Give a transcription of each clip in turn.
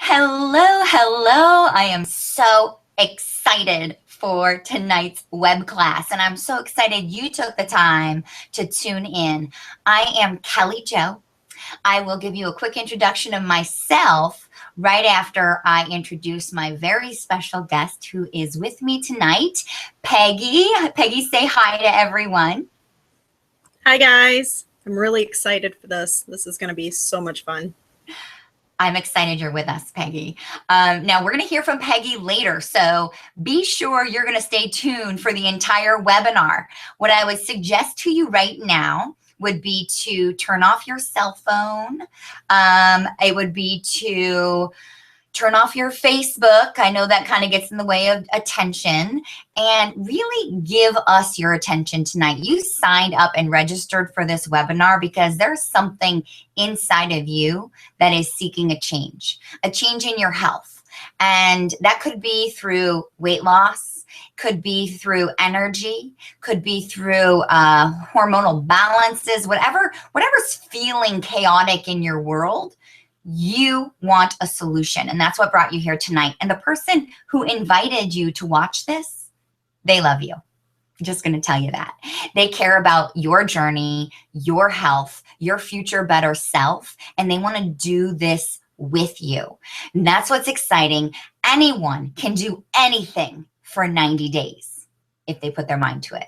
Hello, hello. I am so excited for tonight's web class, and I'm so excited you took the time to tune in. I am Kelly Jo. I will give you a quick introduction of myself right after I introduce my very special guest who is with me tonight, Peggy. Peggy, say hi to everyone. Hi, guys. I'm really excited for this. This is going to be so much fun. I'm excited you're with us, Peggy. Now, we're going to hear from Peggy later, so be sure you're going to stay tuned for the entire webinar. What I would suggest to you right now would be to turn off your cell phone. It would be to turn off your Facebook. I know that kind of gets in the way of attention, and really give us your attention tonight. You signed up and registered for this webinar because there's something inside of you that is seeking a change in your health. And that could be through weight loss, could be through energy, could be through hormonal balances, whatever's feeling chaotic in your world. You want a solution, and that's what brought you here tonight. And the person who invited you to watch this, they love you. I'm just going to tell you that. They care about your journey, your health, your future better self, and they want to do this with you. And that's what's exciting. Anyone can do anything for 90 days if they put their mind to it.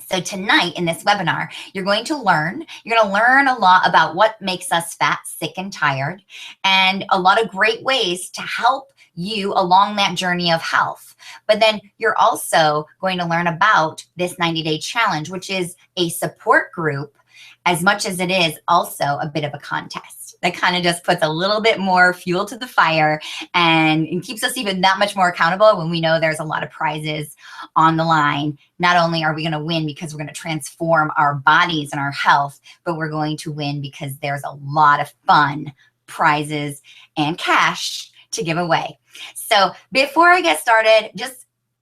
So tonight in this webinar, you're going to learn a lot about what makes us fat, sick, and tired, and a lot of great ways to help you along that journey of health. But then you're also going to learn about this 90-day challenge, which is a support group as much as it is also a bit of a contest. That kind of just puts a little bit more fuel to the fire and keeps us even that much more accountable when we know there's a lot of prizes on the line. Not only are we going to win because we're going to transform our bodies and our health, but we're going to win because there's a lot of fun prizes and cash to give away. So before I get started,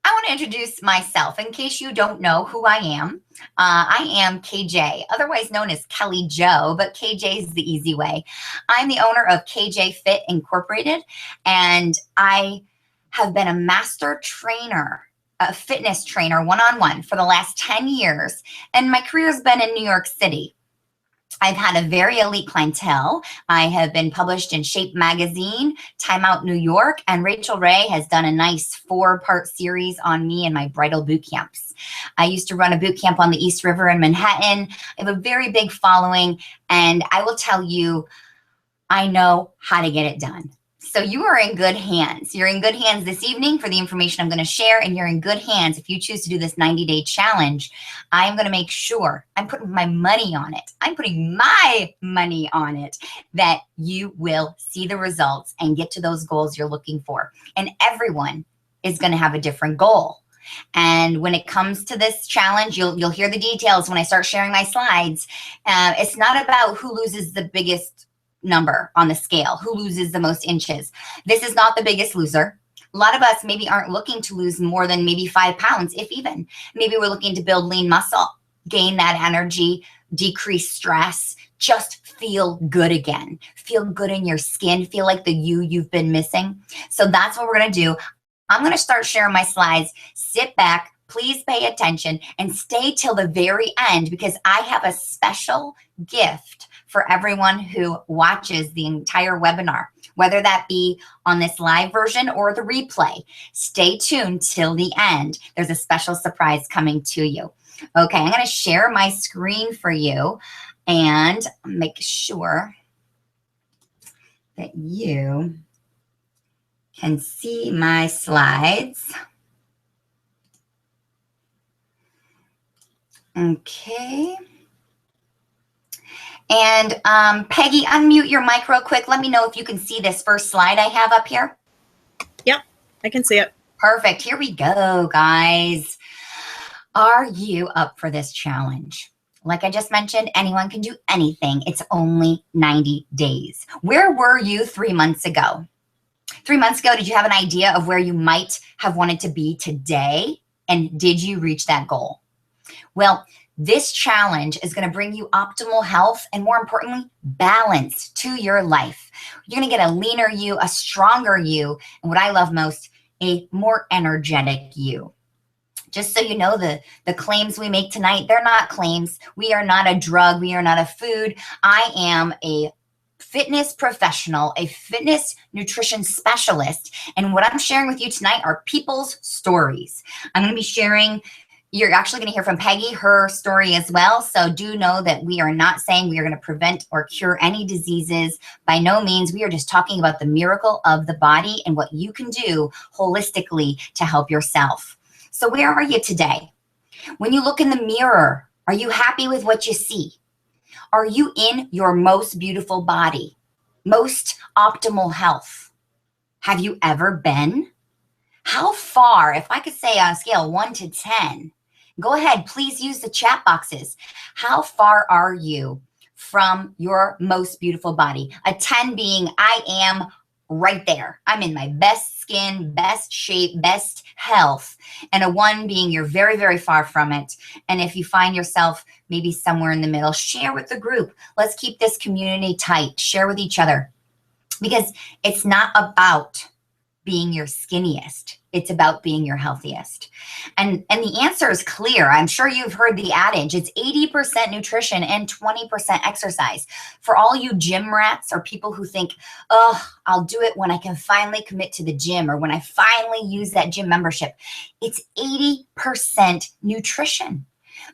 I want to introduce myself in case you don't know who I am. I am KJ, otherwise known as Kelly Jo, but KJ is the easy way. I'm the owner of KJ Fit Incorporated, and I have been a master trainer, a fitness trainer, one-on-one for the last 10 years, and my career has been in New York City. I've had a very elite clientele. I have been published in Shape Magazine, Time Out New York, and Rachel Ray has done a nice 4-part series on me and my bridal boot camps. I used to run a boot camp on the East River in Manhattan. I have a very big following, and I will tell you, I know how to get it done. So you are in good hands. You're in good hands this evening for the information I'm going to share, and you're in good hands if you choose to do this 90-day challenge. I am going to make sure I'm putting my money on it. I'm putting my money on it that you will see the results and get to those goals you're looking for. And everyone is going to have a different goal. And when it comes to this challenge, you'll hear the details when I start sharing my slides. It's not about who loses the biggest number on the scale, who loses the most inches. This is not the biggest loser. A lot of us maybe aren't looking to lose more than maybe 5 pounds, if even. Maybe we're looking to build lean muscle, gain that energy, decrease stress, just feel good again. Feel good in your skin, feel like the you've been missing. So that's what we're going to do. I'm going to start sharing my slides. Sit back, please pay attention, and stay till the very end because I have a special gift for everyone who watches the entire webinar, whether that be on this live version or the replay. Stay tuned till the end. There's a special surprise coming to you. Okay, I'm going to share my screen for you and make sure that you can see my slides. Okay. And Peggy, unmute your mic real quick. Let me know if you can see this first slide I have up here. Yep, I can see it. Perfect. Here we go, guys. Are you up for this challenge? Like I just mentioned, anyone can do anything. It's only 90 days. Where were you 3 months ago? 3 months ago, did you have an idea of where you might have wanted to be today? And did you reach that goal? Well, This challenge is going to bring you optimal health and, more importantly, balance to your life. You're going to get a leaner you, a stronger you, and what I love most, a more energetic you. Just so you know, the claims we make tonight, they're not claims. We are not a drug. We are not a food. I am a fitness professional, a fitness nutrition specialist. And what I'm sharing with you tonight are people's stories. I'm going to be sharing, you're actually going to hear from Peggy, her story as well. So do know that we are not saying we are going to prevent or cure any diseases. By no means. We are just talking about the miracle of the body and what you can do holistically to help yourself. So where are you today? When you look in the mirror, are you happy with what you see? Are you in your most beautiful body, most optimal health? Have you ever been? How far, if I could say on a scale 1 to 10, go ahead, please use the chat boxes. How far are you from your most beautiful body? A 10 being I am right there. I'm in my best skin, best shape, best health. And a 1 being you're very, very far from it. And if you find yourself maybe somewhere in the middle, share with the group. Let's keep this community tight. Share with each other. Because it's not about being your skinniest. It's about being your healthiest. And the answer is clear. I'm sure you've heard the adage. It's 80% nutrition and 20% exercise. For all you gym rats or people who think, oh, I'll do it when I can finally commit to the gym or when I finally use that gym membership. It's 80% nutrition.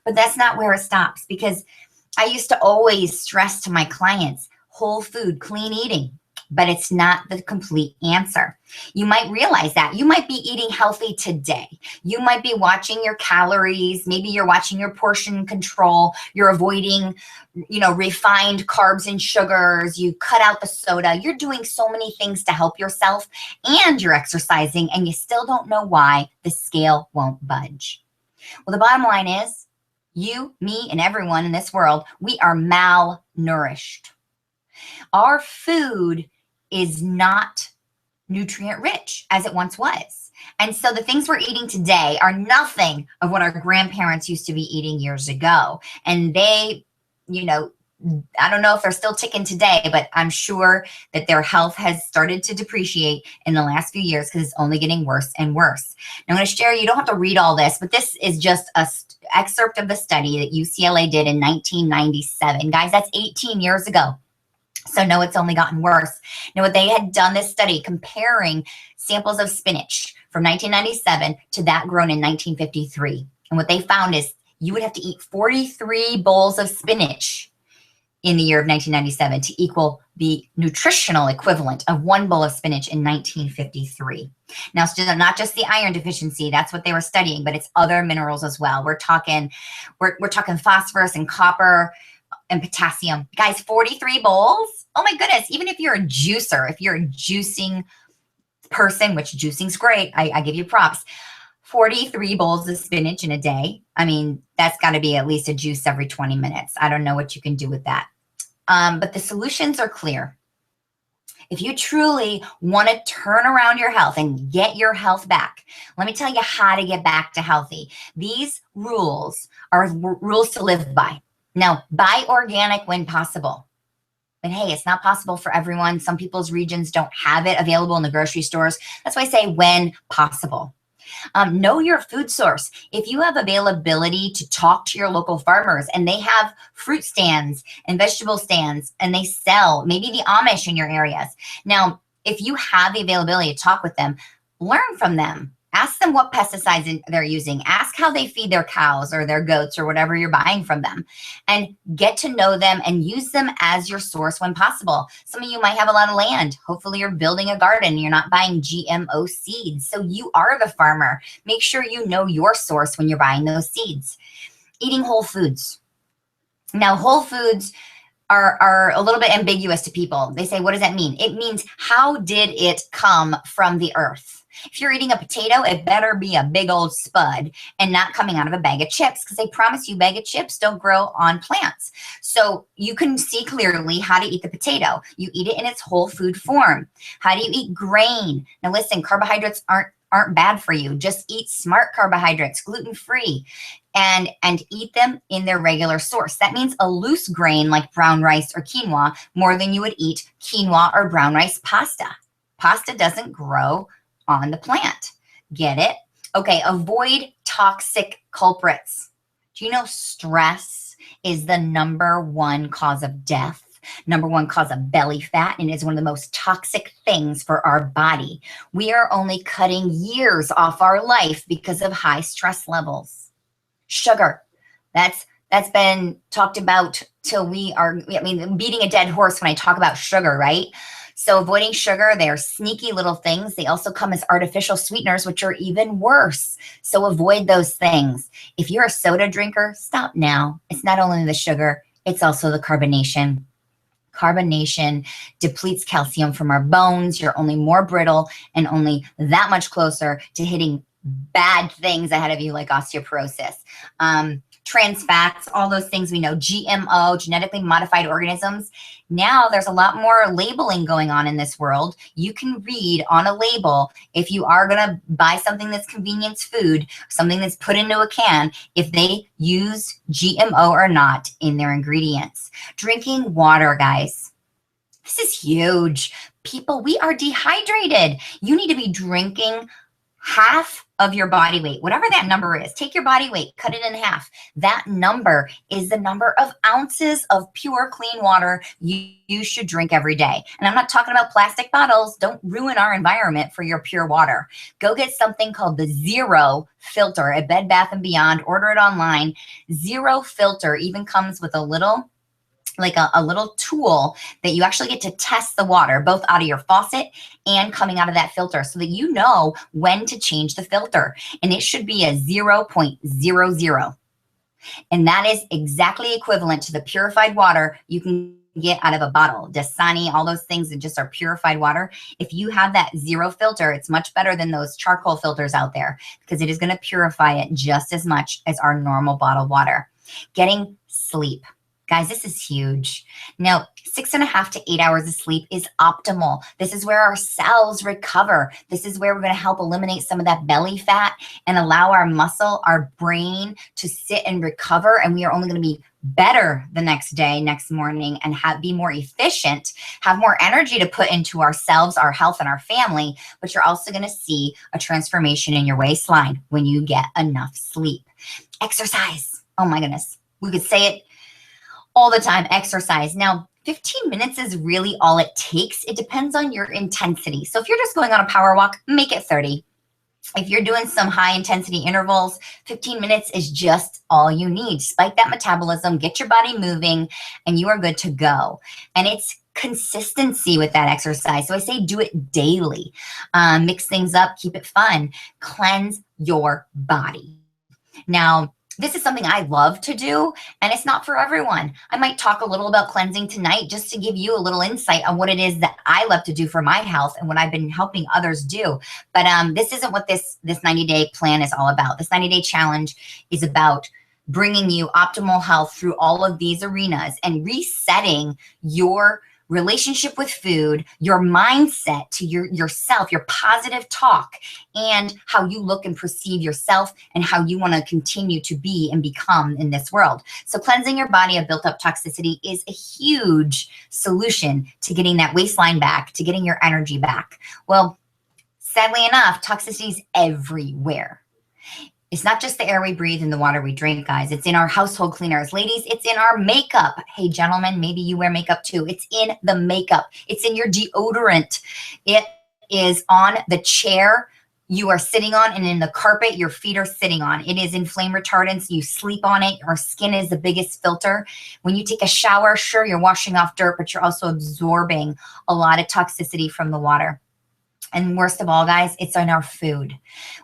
But that's not where it stops, because I used to always stress to my clients, whole food, clean eating. But it's not the complete answer. You might realize that. You might be eating healthy today. You might be watching your calories. Maybe you're watching your portion control. You're avoiding, refined carbs and sugars. You cut out the soda. You're doing so many things to help yourself, and you're exercising, and you still don't know why the scale won't budge. Well, the bottom line is you, me, and everyone in this world, we are malnourished. Our food is not nutrient rich as it once was. And so the things we're eating today are nothing of what our grandparents used to be eating years ago. And they, I don't know if they're still ticking today, but I'm sure that their health has started to depreciate in the last few years because it's only getting worse and worse. Now I'm going to share, you don't have to read all this, but this is just a excerpt of the study that UCLA did in 1997. Guys, that's 18 years ago. So no, it's only gotten worse. Now, what they had done this study comparing samples of spinach from 1997 to that grown in 1953. And what they found is you would have to eat 43 bowls of spinach in the year of 1997 to equal the nutritional equivalent of 1 bowl of spinach in 1953. Now, it's not just the iron deficiency. That's what they were studying, but it's other minerals as well. We're talking phosphorus and copper and potassium. Guys, 43 bowls? Oh my goodness. Even if you're a juicer, if you're a juicing person, which juicing's great, I give you props. 43 bowls of spinach in a day. I mean, that's got to be at least a juice every 20 minutes. I don't know what you can do with that. But the solutions are clear. If you truly want to turn around your health and get your health back, let me tell you how to get back to healthy. These rules are rules to live by. Now, buy organic when possible. But hey, it's not possible for everyone. Some people's regions don't have it available in the grocery stores. That's why I say when possible. Know your food source. If you have availability to talk to your local farmers and they have fruit stands and vegetable stands and they sell maybe the Amish in your areas. Now, if you have the availability to talk with them, learn from them. Ask them what pesticides they're using. Ask how they feed their cows or their goats or whatever you're buying from them, and get to know them and use them as your source when possible. Some of you might have a lot of land. Hopefully you're building a garden. You're not buying GMO seeds. So you are the farmer. Make sure you know your source when you're buying those seeds. Eating whole foods. Now, whole foods are a little bit ambiguous to people. They say, what does that mean? It means, how did it come from the earth? If you're eating a potato, it better be a big old spud and not coming out of a bag of chips, because they promise you bag of chips don't grow on plants. So you can see clearly how to eat the potato. You eat it in its whole food form. How do you eat grain? Now listen, carbohydrates aren't aren't bad for you. Just eat smart carbohydrates, gluten-free, and eat them in their regular source. That means a loose grain like brown rice or quinoa more than you would eat quinoa or brown rice pasta. Pasta doesn't grow on the plant. Get it? Okay, avoid toxic culprits. Do you know stress is the #1 cause of death? #1 cause of belly fat, and is one of the most toxic things for our body. We are only cutting years off our life because of high stress levels. Sugar, that's been talked about till we are, I mean, beating a dead horse when I talk about sugar, right? So avoiding sugar, they're sneaky little things. They also come as artificial sweeteners, which are even worse. So avoid those things. If you're a soda drinker, stop now. It's not only the sugar, it's also the carbonation. Carbonation depletes calcium from our bones. You're only more brittle and only that much closer to hitting bad things ahead of you, like osteoporosis. Trans fats, all those things we know, GMO, genetically modified organisms. Now there's a lot more labeling going on in this world. You can read on a label, if you are going to buy something that's convenience food, something that's put into a can, if they use GMO or not in their ingredients. Drinking water, guys. This is huge. People, we are dehydrated. You need to be drinking half of your body weight, whatever that number is. Take your body weight, cut it in half. That number is the number of ounces of pure, clean water you should drink every day. And I'm not talking about plastic bottles. Don't ruin our environment for your pure water. Go get something called the Zero Filter at Bed Bath & Beyond. Order it online. Zero Filter even comes with a little tool that you actually get to test the water, both out of your faucet and coming out of that filter, so that you know when to change the filter. And it should be a 0.00. And that is exactly equivalent to the purified water you can get out of a bottle. Dasani, all those things that just are purified water. If you have that Zero Filter, it's much better than those charcoal filters out there, because it is going to purify it just as much as our normal bottled water. Getting sleep. Guys, this is huge. Now, 6.5 to 8 hours of sleep is optimal. This is where our cells recover. This is where we're going to help eliminate some of that belly fat and allow our muscle, our brain to sit and recover. And we are only going to be better the next day, next morning, and be more efficient, have more energy to put into ourselves, our health, and our family. But you're also going to see a transformation in your waistline when you get enough sleep. Exercise. Oh my goodness. We could say it all the time. Exercise. Now, 15 minutes is really all it takes. It depends on your intensity. So if you're just going on a power walk, make it 30. If you're doing some high intensity intervals, 15 minutes is just all you need. Spike that metabolism, get your body moving, and you are good to go. And it's consistency with that exercise. So I say do it daily. Mix things up, keep it fun, cleanse your body. Now, this is something I love to do, and it's not for everyone. I might talk a little about cleansing tonight just to give you a little insight on what it is that I love to do for my health and what I've been helping others do. But this isn't what this 90-day plan is all about. This 90-day challenge is about bringing you optimal health through all of these arenas and resetting your relationship with food, your mindset to yourself, your positive talk, and how you look and perceive yourself and how you want to continue to be and become in this world. So cleansing your body of built up toxicity is a huge solution to getting that waistline back, to getting your energy back. Well, sadly enough, toxicity is everywhere. It's not just the air we breathe and the water we drink, guys. It's in our household cleaners. Ladies, it's in our makeup. Hey, gentlemen, maybe you wear makeup too. It's in the makeup. It's in your deodorant. It is on the chair you are sitting on and in the carpet your feet are sitting on. It is in flame retardants. You sleep on it. Our skin is the biggest filter. When you take a shower, sure, you're washing off dirt, but you're also absorbing a lot of toxicity from the water. And worst of all, guys, it's in our food.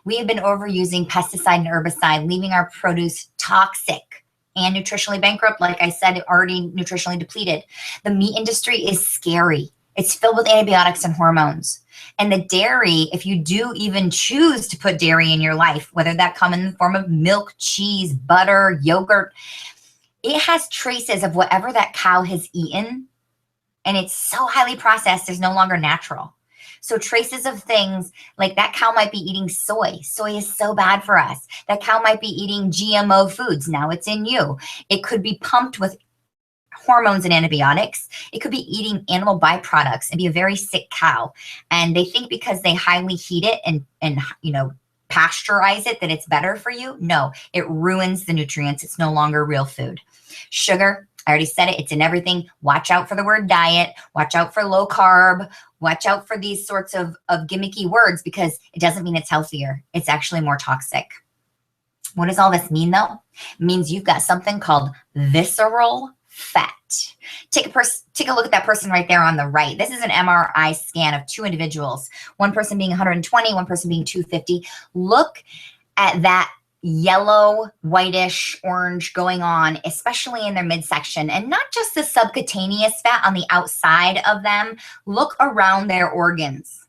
We have been overusing pesticide and herbicide, leaving our produce toxic and nutritionally bankrupt. Like I said, already nutritionally depleted. The meat industry is scary. It's filled with antibiotics and hormones. And the dairy, if you do even choose to put dairy in your life, whether that come in the form of milk, cheese, butter, yogurt, it has traces of whatever that cow has eaten. And it's so highly processed, it's no longer natural. So traces of things like that cow might be eating soy. Soy is so bad for us. That cow might be eating GMO foods. Now it's in you. It could be pumped with hormones and antibiotics. It could be eating animal byproducts and be a very sick cow. And they think because they highly heat it and pasteurize it that it's better for you. No, it ruins the nutrients. It's no longer real food. Sugar, I already said it, it's in everything. Watch out for the word diet. Watch out for low carb. Watch out for these sorts of gimmicky words because it doesn't mean it's healthier. It's actually more toxic. What does all this mean though? It means you've got something called visceral fat. Take a look at that person right there on the right. This is an MRI scan of two individuals, one person being 120, one person being 250. Look at that yellow, whitish, orange going on, especially in their midsection, and not just the subcutaneous fat on the outside of them. Look around their organs.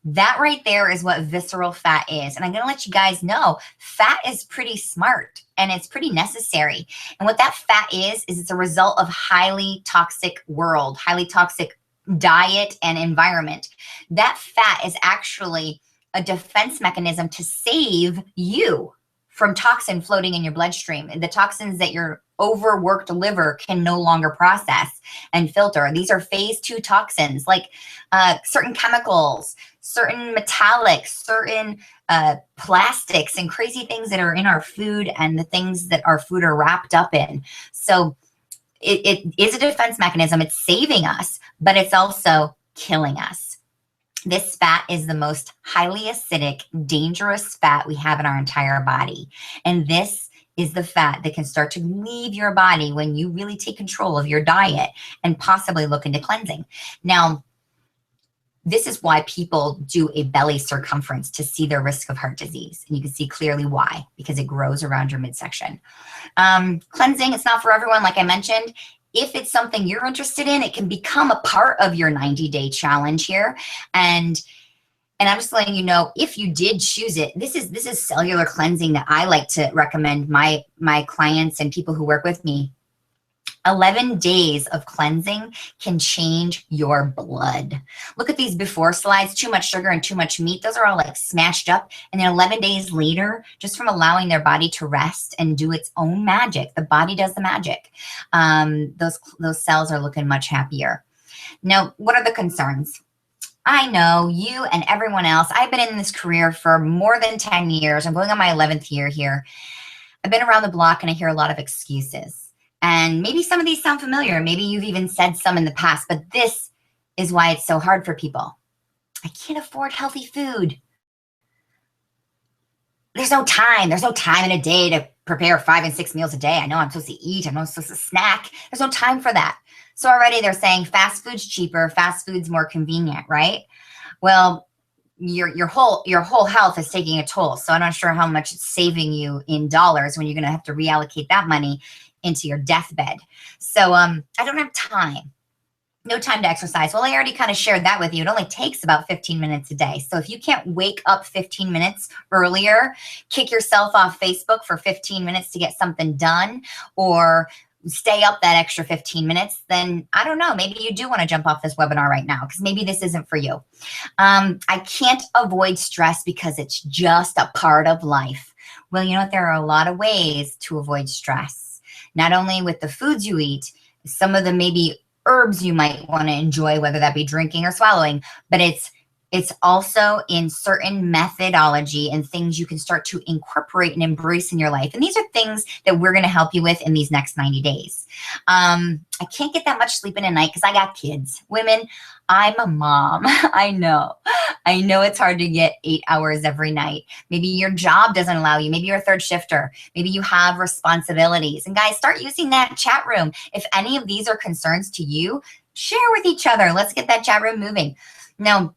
That right there is what visceral fat is. And I'm going to let you guys know fat is pretty smart and it's pretty necessary. And what that fat is it's a result of highly toxic world, highly toxic diet and environment. That fat is actually a defense mechanism to save you from toxin floating in your bloodstream. The toxins that your overworked liver can no longer process and filter. These are phase 2 toxins, like certain chemicals, certain metallics, certain plastics, and crazy things that are in our food and the things that our food are wrapped up in. So it is a defense mechanism. It's saving us, but it's also killing us. This fat is the most highly acidic, dangerous fat we have in our entire body. And this is the fat that can start to leave your body when you really take control of your diet and possibly look into cleansing. Now, this is why people do a belly circumference to see their risk of heart disease. And you can see clearly why, because it grows around your midsection. Cleansing, it's not for everyone, like I mentioned. If it's something you're interested in, it can become a part of your 90-day challenge here. And I'm just letting you know, if you did choose it, this is cellular cleansing that I like to recommend my clients and people who work with me. 11 days of cleansing can change your blood. Look at these before slides, too much sugar and too much meat. Those are all like smashed up. And then 11 days later, just from allowing their body to rest and do its own magic, the body does the magic. Those cells are looking much happier. Now, what are the concerns? I know you and everyone else. I've been in this career for more than 10 years. I'm going on my 11th year here. I've been around the block and I hear a lot of excuses. And maybe some of these sound familiar. Maybe you've even said some in the past, but this is why it's so hard for people. I can't afford healthy food. There's no time. There's no time in a day to prepare 5 and 6 meals a day. I know I'm supposed to eat. I know I'm supposed to snack. There's no time for that. So already they're saying fast food's cheaper. Fast food's more convenient, right? Well, your whole health is taking a toll. So I'm not sure how much it's saving you in dollars when you're going to have to reallocate that money into your deathbed. So I don't have time. No time to exercise. Well, I already kind of shared that with you. It only takes about 15 minutes a day. So if you can't wake up 15 minutes earlier, kick yourself off Facebook for 15 minutes to get something done, or stay up that extra 15 minutes, then I don't know, maybe you do want to jump off this webinar right now because maybe this isn't for you. I can't avoid stress because it's just a part of life. Well, you know what? There are a lot of ways to avoid stress. Not only with the foods you eat, some of the maybe herbs you might want to enjoy, whether that be drinking or swallowing, but it's also in certain methodology and things you can start to incorporate and embrace in your life. And these are things that we're going to help you with in these next 90 days. I can't get that much sleep in a night because I got kids. Women, I'm a mom. I know it's hard to get 8 hours every night. Maybe your job doesn't allow you. Maybe you're a third shifter. Maybe you have responsibilities. And guys, start using that chat room. If any of these are concerns to you, share with each other. Let's get that chat room moving. Now,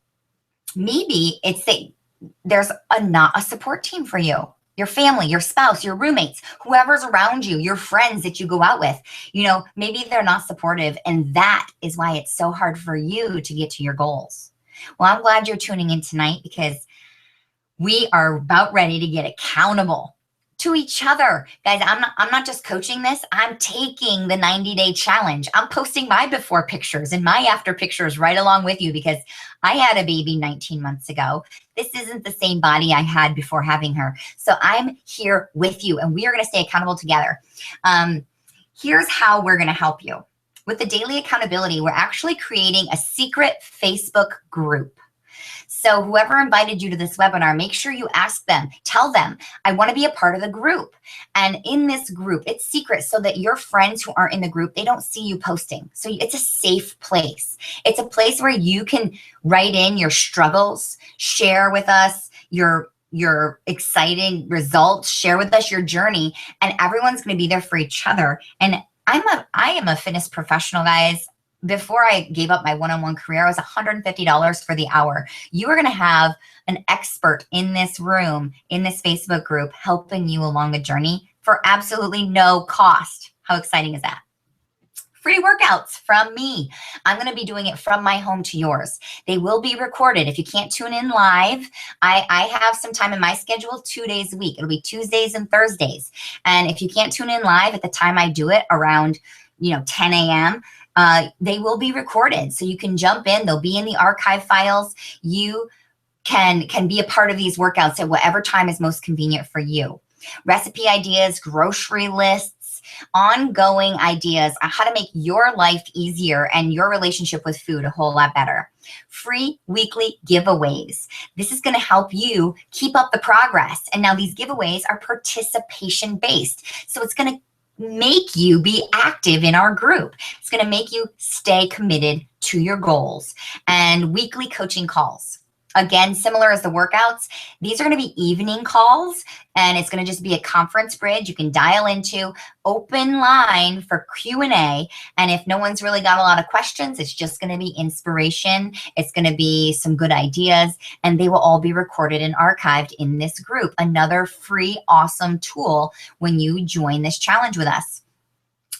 maybe it's that there's not a support team for you. Your family, your spouse, your roommates, whoever's around you, your friends that you go out with, maybe they're not supportive, and that is why it's so hard for you to get to your goals. Well, I'm glad you're tuning in tonight because we are about ready to get accountable to each other. Guys, I'm not just coaching this. I'm taking the 90-day challenge. I'm posting my before pictures and my after pictures right along with you because I had a baby 19 months ago. This isn't the same body I had before having her. So I'm here with you and we are going to stay accountable together. Here's how we're going to help you. With the daily accountability, we're actually creating a secret Facebook group. So whoever invited you to this webinar, make sure you ask them, tell them, I want to be a part of the group. And in this group, it's secret so that your friends who aren't in the group, they don't see you posting. So it's a safe place. It's a place where you can write in your struggles, share with us your exciting results, share with us your journey, and everyone's going to be there for each other. And I am a fitness professional, guys. Before I gave up my one-on-one career, I was $150 for the hour. You are going to have an expert in this room, in this Facebook group, helping you along the journey for absolutely no cost. How exciting is that? Free workouts from me. I'm going to be doing it from my home to yours. They will be recorded. If you can't tune in live, I have some time in my schedule 2 days a week. It'll be Tuesdays and Thursdays. And if you can't tune in live at the time I do it around 10 a.m., they will be recorded. So you can jump in. They'll be in the archive files. You can be a part of these workouts at whatever time is most convenient for you. Recipe ideas, grocery lists, ongoing ideas on how to make your life easier and your relationship with food a whole lot better. Free weekly giveaways. This is going to help you keep up the progress. And now these giveaways are participation based. So it's going to make you be active in our group. It's going to make you stay committed to your goals. And weekly coaching calls. Again, similar as the workouts, these are going to be evening calls, and it's going to just be a conference bridge you can dial into, open line for Q&A. And if no one's really got a lot of questions, it's just going to be inspiration. It's going to be some good ideas, and they will all be recorded and archived in this group. Another free, awesome tool when you join this challenge with us.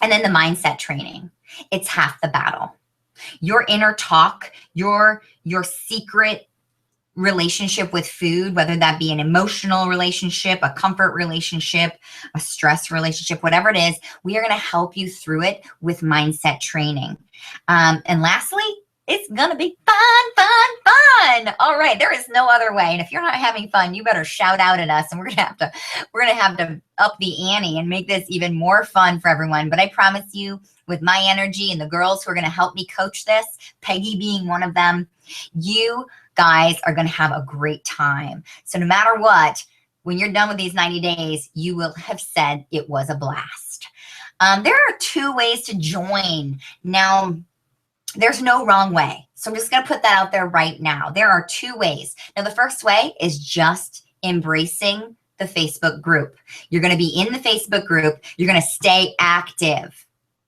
And then the mindset training. It's half the battle. Your inner talk, your secret relationship with food, whether that be an emotional relationship, a comfort relationship, a stress relationship, whatever it is, we are going to help you through it with mindset training. And lastly, it's going to be fun, fun, fun. All right. There is no other way. And if you're not having fun, you better shout out at us, and we're going to have to up the ante and make this even more fun for everyone. But I promise you, with my energy and the girls who are going to help me coach this, Peggy being one of them, you guys are going to have a great time. So no matter what, when you're done with these 90 days, you will have said it was a blast. There are 2 ways to join. Now, there's no wrong way. So I'm just going to put that out there right now. There are 2 ways. Now, the first way is just embracing the Facebook group. You're going to be in the Facebook group. You're going to stay active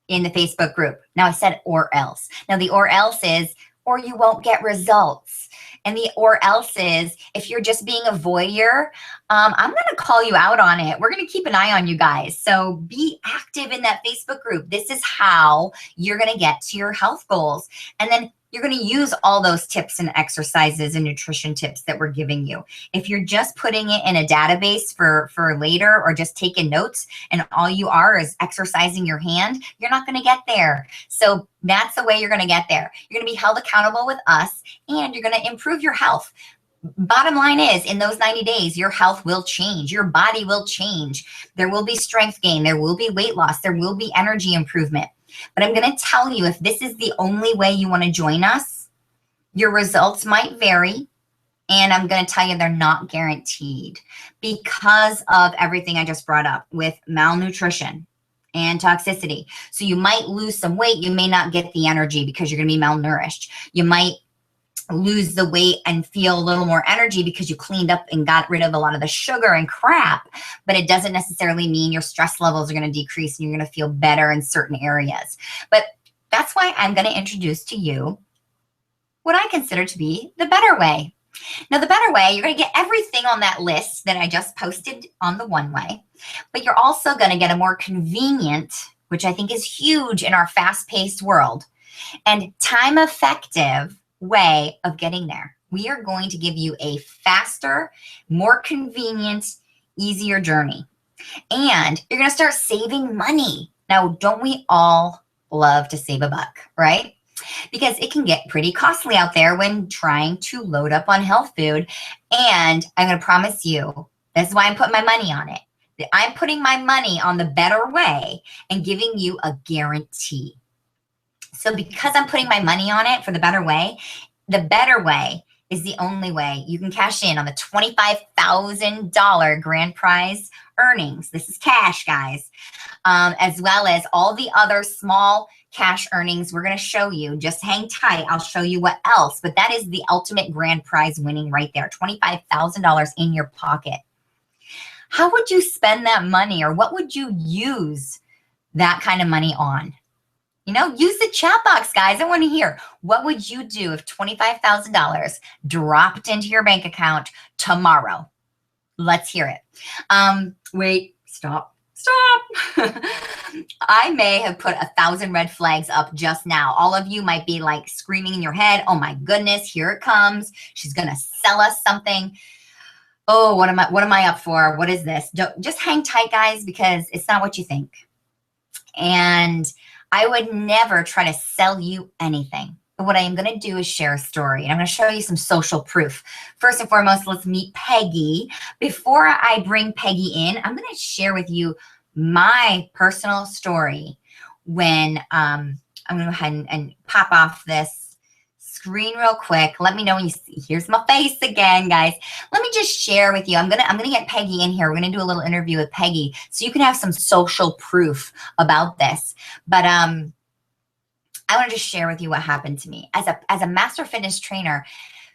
in the Facebook group. Now, I said or else. Now, the or else is, or you won't get results. And the or else is, if you're just being a voyeur, I'm going to call you out on it. We're going to keep an eye on you guys. So be active in that Facebook group. This is how you're going to get to your health goals. And then you're going to use all those tips and exercises and nutrition tips that we're giving you. If you're just putting it in a database for later, or just taking notes and all you are is exercising your hand, you're not going to get there. So that's the way you're going to get there. You're going to be held accountable with us, and you're going to improve your health. Bottom line is, in those 90 days, your health will change. Your body will change. There will be strength gain. There will be weight loss. There will be energy improvement. But I'm going to tell you, if this is the only way you want to join us, your results might vary. And I'm going to tell you, they're not guaranteed because of everything I just brought up with malnutrition and toxicity. So you might lose some weight. You may not get the energy because you're going to be malnourished. You might lose the weight and feel a little more energy because you cleaned up and got rid of a lot of the sugar and crap, but it doesn't necessarily mean your stress levels are going to decrease and you're going to feel better in certain areas. But that's why I'm going to introduce to you what I consider to be the better way. Now, the better way, you're going to get everything on that list that I just posted on the one way, but you're also going to get a more convenient, which I think is huge in our fast-paced world, and time-effective way of getting there. We are going to give you a faster, more convenient, easier journey. And you're going to start saving money. Now, don't we all love to save a buck, right? Because it can get pretty costly out there when trying to load up on health food. And I'm going to promise you, this is why I'm putting my money on it. I'm putting my money on the Better Way and giving you a guarantee. So because I'm putting my money on it for the Better Way is the only way you can cash in on the $25,000 grand prize earnings. This is cash, guys, as well as all the other small cash earnings we're going to show you. Just hang tight. I'll show you what else. But that is the ultimate grand prize winning right there, $25,000 in your pocket. How would you spend that money, or what would you use that kind of money on? You know, use the chat box, guys. I want to hear, what would you do if $25,000 dropped into your bank account tomorrow? Let's hear it. Wait, stop. I may have put 1,000 red flags up just now. All of you might be like screaming in your head, oh my goodness, here it comes. She's going to sell us something. Oh, what am I up for? What is this? Just hang tight, guys, because it's not what you think. And I would never try to sell you anything. But what I am going to do is share a story. And I'm going to show you some social proof. First and foremost, let's meet Peggy. Before I bring Peggy in, I'm going to share with you my personal story when I'm going to go ahead and pop off this screen real quick. Let me know when you see. Here's my face again, guys. Let me just share with you. I'm gonna get Peggy in here. We're gonna do a little interview with Peggy so you can have some social proof about this. But I want to just share with you what happened to me as a master fitness trainer.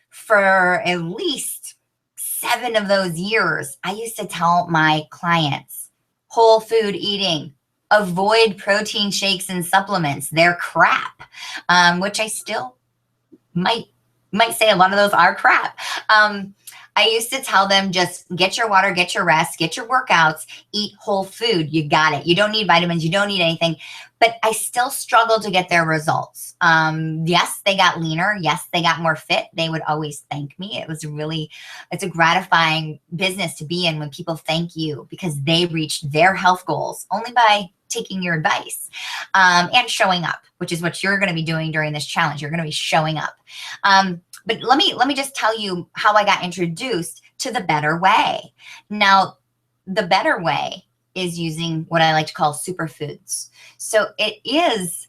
For at least 7 of those years, I used to tell my clients, whole food eating, avoid protein shakes and supplements. They're crap, which I still might say a lot of those are crap. I used to tell them, just get your water, get your rest, get your workouts, eat whole food. You got it. You don't need vitamins. You don't need anything. But I still struggled to get their results. Yes, they got leaner. Yes, they got more fit. They would always thank me. It's a gratifying business to be in when people thank you because they reached their health goals only by taking your advice and showing up, which is what you're going to be doing during this challenge. You're going to be showing up. But let me just tell you how I got introduced to the Better Way. Now, the Better Way is using what I like to call superfoods. So it is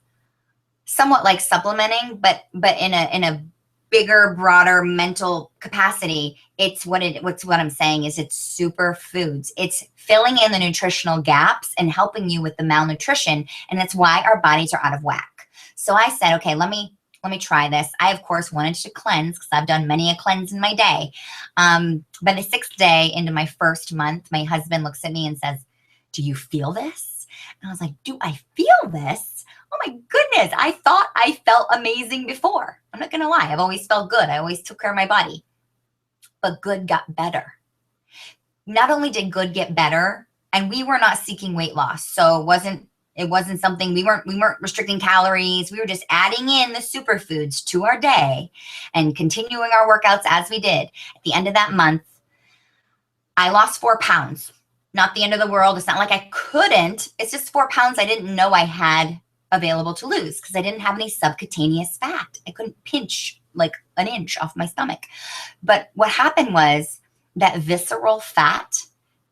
somewhat like supplementing, but in a bigger, broader mental capacity. What I'm saying is it's superfoods. It's filling in the nutritional gaps and helping you with the malnutrition. And that's why our bodies are out of whack. So I said, okay, let me try this. I, of course, wanted to cleanse because I've done many a cleanse in my day. But the 6th day into my first month, my husband looks at me and says, do you feel this? And I was like, do I feel this? Oh my goodness. I thought I felt amazing before. I'm not going to lie. I've always felt good. I always took care of my body. But good got better. Not only did good get better, and we were not seeking weight loss. So it wasn't something, we weren't restricting calories. We were just adding in the superfoods to our day and continuing our workouts as we did. At the end of that month, I lost 4 pounds. Not the end of the world. It's not like I couldn't. It's just 4 pounds I didn't know I had available to lose because I didn't have any subcutaneous fat. I couldn't pinch like an inch off my stomach. But what happened was that visceral fat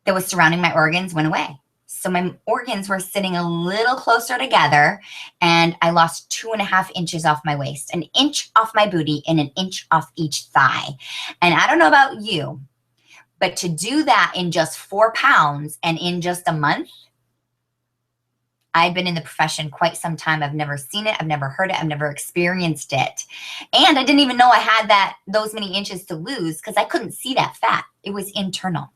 that was surrounding my organs went away. So my organs were sitting a little closer together and I lost 2.5 inches off my waist, 1 inch off my booty and 1 inch off each thigh. And I don't know about you, but to do that in just 4 pounds and in just a month, I've been in the profession quite some time. I've never seen it. I've never heard it. I've never experienced it. And I didn't even know I had those many inches to lose because I couldn't see that fat. It was internal.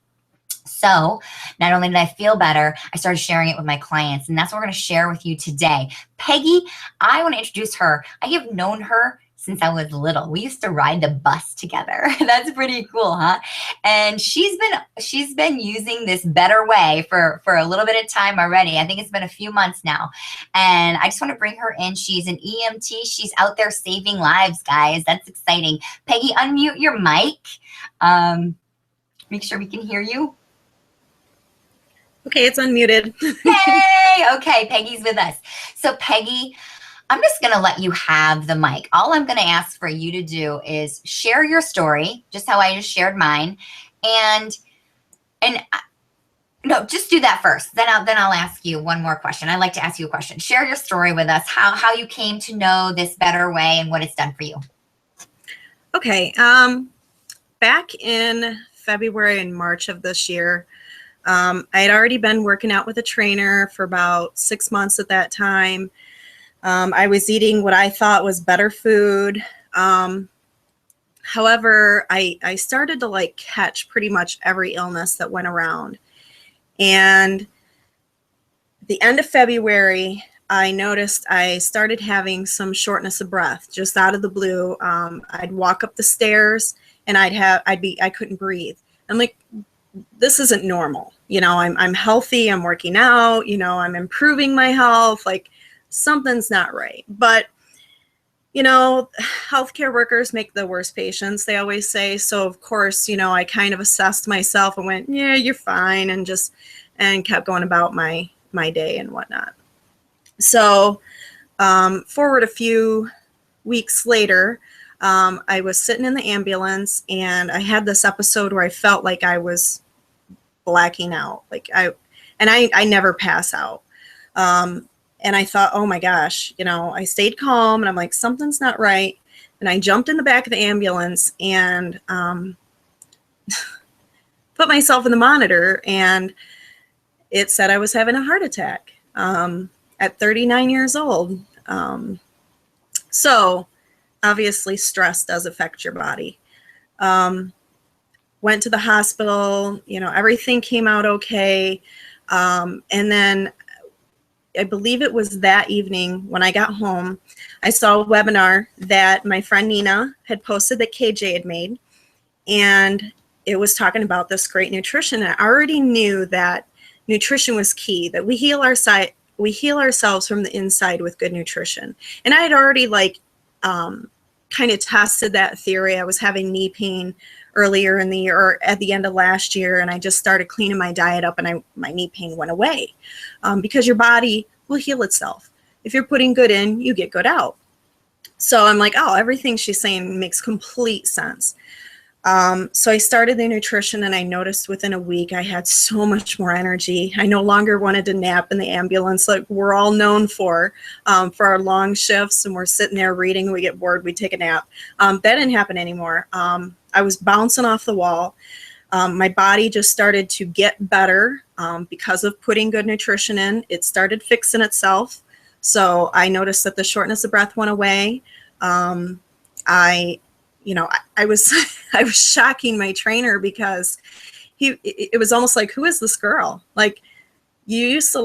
So not only did I feel better, I started sharing it with my clients. And that's what we're going to share with you today. Peggy, I want to introduce her. I have known her since I was little. We used to ride the bus together. That's pretty cool, huh? And she's been using this Better Way for a little bit of time already. I think it's been a few months now. And I just want to bring her in. She's an EMT. She's out there saving lives, guys. That's exciting. Peggy, unmute your mic. Make sure we can hear you. Okay, it's unmuted. Yay! Okay, Peggy's with us. So Peggy, I'm just going to let you have the mic. All I'm going to ask for you to do is share your story, just how I just shared mine, and no, just do that first. Then I'll ask you one more question. I'd like to ask you a question. Share your story with us, how you came to know this better way and what it's done for you. Okay, back in February and March of this year, I had already been working out with a trainer for about 6 months at that time. I was eating what I thought was better food. However, I started to like catch pretty much every illness that went around. And the end of February, I noticed I started having some shortness of breath just out of the blue. I'd walk up the stairs and I couldn't breathe. I'm like, this isn't normal. You know, I'm healthy, I'm working out, you know, I'm improving my health, like something's not right. But, you know, healthcare workers make the worst patients, they always say. So of course, you know, I kind of assessed myself and went, yeah, you're fine, and kept going about my day and whatnot. So forward a few weeks later, I was sitting in the ambulance and I had this episode where I felt like I was blacking out. I never pass out. And I thought, oh my gosh, you know, I stayed calm and I'm like, something's not right. And I jumped in the back of the ambulance and put myself in the monitor, and it said I was having a heart attack at 39 years old. So obviously stress does affect your body. Went to the hospital, you know, everything came out okay. And then I believe it was that evening when I got home, I saw a webinar that my friend Nina had posted that KJ had made. And it was talking about this great nutrition. And I already knew that nutrition was key, that we heal ourselves from the inside with good nutrition. And I had already kind of tested that theory. I was having knee pain earlier in the year, or at the end of last year, and I just started cleaning my diet up, and my knee pain went away, because your body will heal itself. If you're putting good in, you get good out. So I'm like, oh, everything she's saying makes complete sense. So I started the nutrition, and I noticed within a week I had so much more energy. I no longer wanted to nap in the ambulance like we're all known for our long shifts, and we're sitting there reading, we get bored, we take a nap. That didn't happen anymore. I was bouncing off the wall. My body just started to get better because of putting good nutrition in. It started fixing itself. So I noticed that the shortness of breath went away. I was I was shocking my trainer, because it was almost like, who is this girl? Like, you used to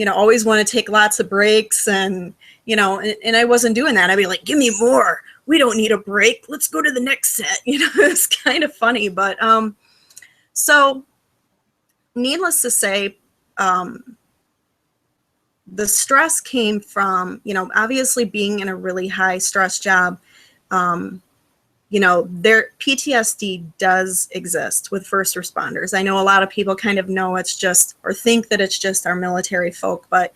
always want to take lots of breaks, and and I wasn't doing that. I'd be like, give me more. We don't need a break. Let's go to the next set. It's kind of funny, but so needless to say, the stress came from, obviously being in a really high stress job. Their PTSD does exist with first responders. I know a lot of people kind of know it's just, or think that it's just our military folk, but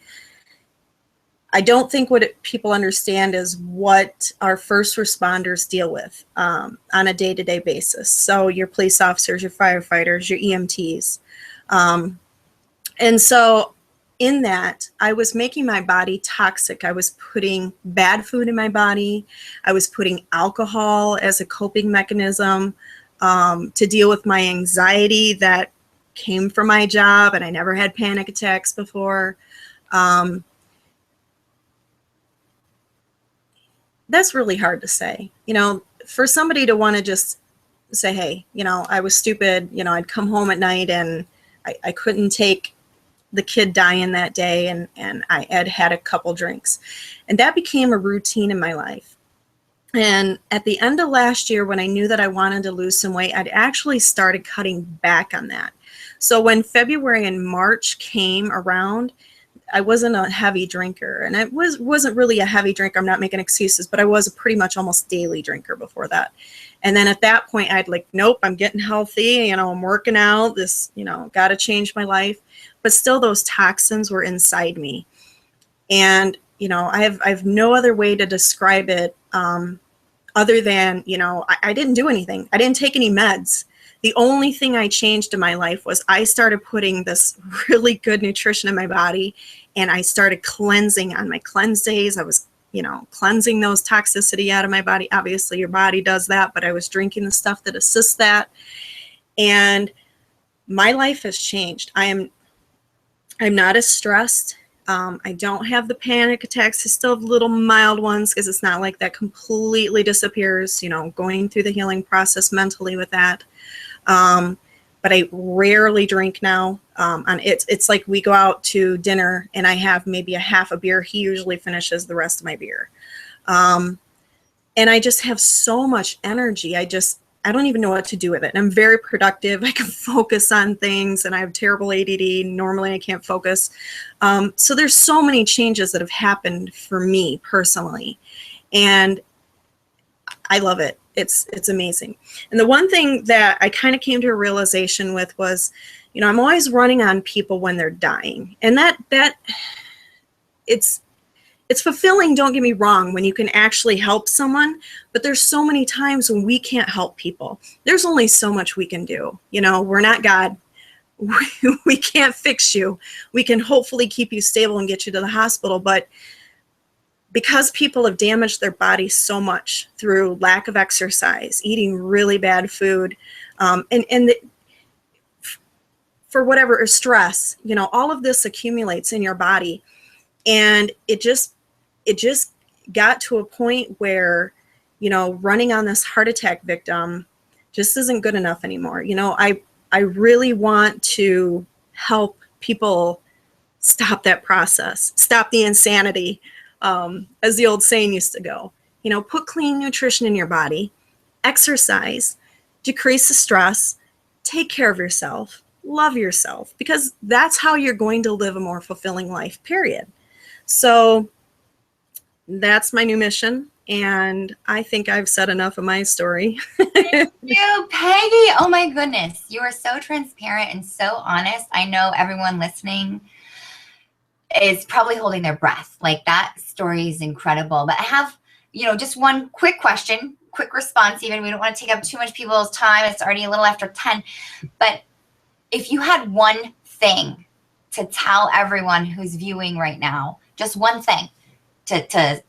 I don't think people understand is what our first responders deal with on a day-to-day basis. So your police officers, your firefighters, your EMTs. And so in that, I was making my body toxic. I was putting bad food in my body. I was putting alcohol as a coping mechanism to deal with my anxiety that came from my job, and I never had panic attacks before. That's really hard to say. For somebody to want to just say, hey, I was stupid. I'd come home at night and I couldn't take the kid dying that day, and I had a couple drinks, and that became a routine in my life. And at the end of last year, when I knew that I wanted to lose some weight, I'd actually started cutting back on that. So when February and March came around, I wasn't a heavy drinker, and I wasn't really a heavy drinker. I'm not making excuses, but I was a pretty much almost daily drinker before that. And then at that point, I'd like, nope, I'm getting healthy. I'm working out. This, got to change my life. But still, those toxins were inside me, and I have no other way to describe it other than I didn't do anything. I didn't take any meds. The only thing I changed in my life was I started putting this really good nutrition in my body, and I started cleansing on my cleanse days. I was, cleansing those toxicity out of my body. Obviously, your body does that, but I was drinking the stuff that assists that. And my life has changed. I'm not as stressed. I don't have the panic attacks. I still have little mild ones because it's not like that completely disappears, going through the healing process mentally with that. But I rarely drink now. It's like we go out to dinner and I have maybe a half a beer. He usually finishes the rest of my beer. And I just have so much energy. I don't even know what to do with it. And I'm very productive. I can focus on things, and I have terrible ADD. Normally I can't focus. So there's so many changes that have happened for me personally, and I love it. It's amazing. And the one thing that I kind of came to a realization with was, I'm always running on people when they're dying, and that it's fulfilling, don't get me wrong, when you can actually help someone, but there's so many times when we can't help people. There's only so much we can do. We're not God. We can't fix you. We can hopefully keep you stable and get you to the hospital, but because people have damaged their bodies so much through lack of exercise, eating really bad food, for whatever, or stress, all of this accumulates in your body. And it just got to a point where, running on this heart attack victim just isn't good enough anymore. I really want to help people stop that process, stop the insanity, as the old saying used to go. Put clean nutrition in your body, exercise, decrease the stress, take care of yourself, love yourself, because that's how you're going to live a more fulfilling life, period. So that's my new mission, and I think I've said enough of my story. Thank you, Peggy. Oh my goodness. You are so transparent and so honest. I know everyone listening is probably holding their breath. Like, that story is incredible. But I have, just one quick question, quick response even. We don't want to take up too much people's time. It's already a little after 10. But if you had one thing to tell everyone who's viewing right now, just one thing to